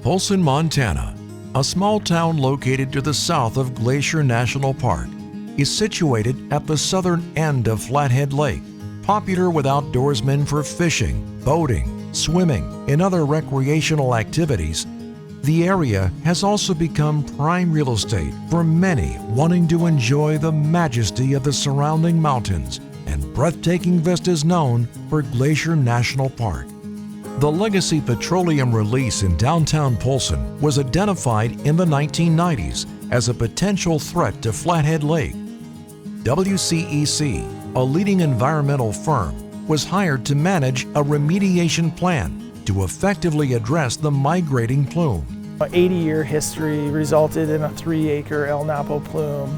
Polson, Montana, a small town located to the south of Glacier National Park, is situated at the southern end of Flathead Lake, popular with outdoorsmen for fishing, boating, swimming, and other recreational activities. The area has also become prime real estate for many wanting to enjoy the majesty of the surrounding mountains and breathtaking vistas known for Glacier National Park. The legacy petroleum release in downtown Polson was identified in the 1990s as a potential threat to Flathead Lake. WCEC, a leading environmental firm, was hired to manage a remediation plan to effectively address the migrating plume. An 80-year history resulted in a 3-acre LNAPL plume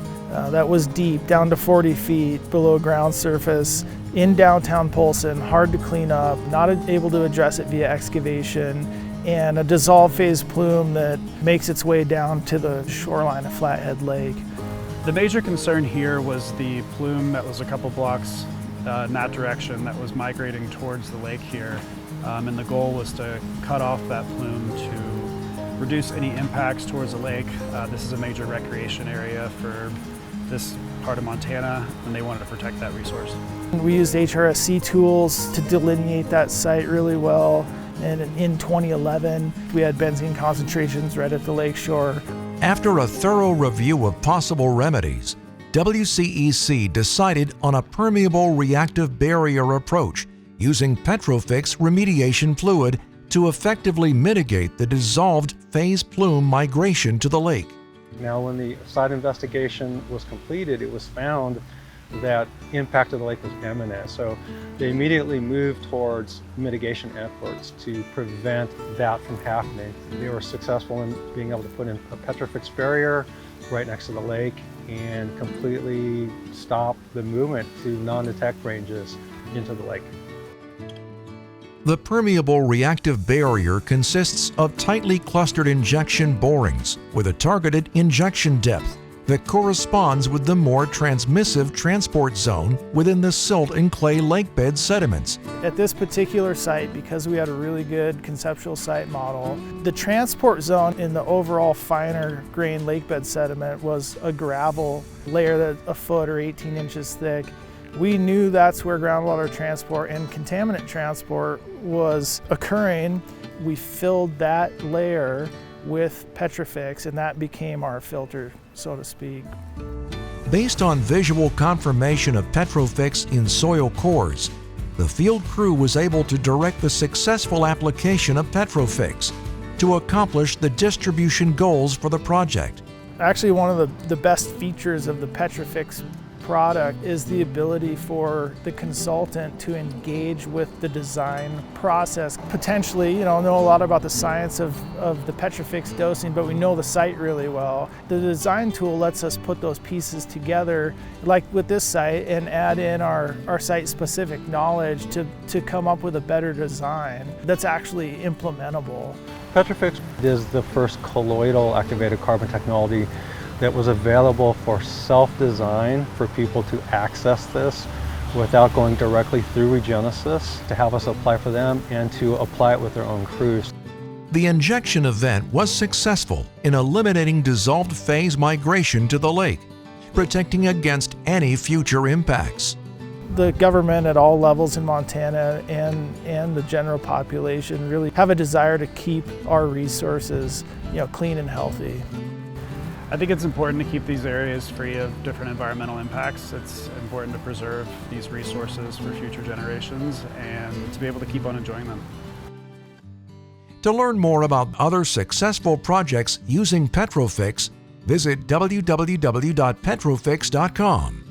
that was deep, down to 40 feet below ground surface in downtown Polson, hard to clean up, not able to address it via excavation, and a dissolved phase plume that makes its way down to the shoreline of Flathead Lake. The major concern here was the plume that was a couple blocks in that direction that was migrating towards the lake here. And the goal was to cut off that plume to reduce any impacts towards the lake. This is a major recreation area for this part of Montana, and they wanted to protect that resource. We used HRSC tools to delineate that site really well, and in 2011 we had benzene concentrations right at the lake shore. After a thorough review of possible remedies, WCEC decided on a permeable reactive barrier approach using PetroFix remediation fluid to effectively mitigate the dissolved phase plume migration to the lake. Now, when the site investigation was completed, it was found that impact of the lake was imminent. So they immediately moved towards mitigation efforts to prevent that from happening. They were successful in being able to put in a PetroFix barrier right next to the lake and completely stop the movement to non-detect ranges into the lake. The permeable reactive barrier consists of tightly clustered injection borings with a targeted injection depth that corresponds with the more transmissive transport zone within the silt and clay lakebed sediments. At this particular site, because we had a really good conceptual site model, the transport zone in the overall finer grain lakebed sediment was a gravel layer that's a foot or 18 inches thick. We knew that's where groundwater transport and contaminant transport was occurring. We filled that layer with PetroFix, and that became our filter, so to speak. Based on visual confirmation of PetroFix in soil cores, the field crew was able to direct the successful application of PetroFix to accomplish the distribution goals for the project. Actually, one of the best features of the PetroFix product is the ability for the consultant to engage with the design process. Potentially, know a lot about the science of the PetroFix dosing, but we know the site really well. The design tool lets us put those pieces together, like with this site, and add in our site-specific knowledge to come up with a better design that's actually implementable. PetroFix is the first colloidal activated carbon technology that was available for self-design for people to access this without going directly through Regenesis, to have us apply for them and to apply it with their own crews. The injection event was successful in eliminating dissolved phase migration to the lake, protecting against any future impacts. The government at all levels in Montana and the general population really have a desire to keep our resources, clean and healthy. I think it's important to keep these areas free of different environmental impacts. It's important to preserve these resources for future generations and to be able to keep on enjoying them. To learn more about other successful projects using PetroFix, visit www.petrofix.com.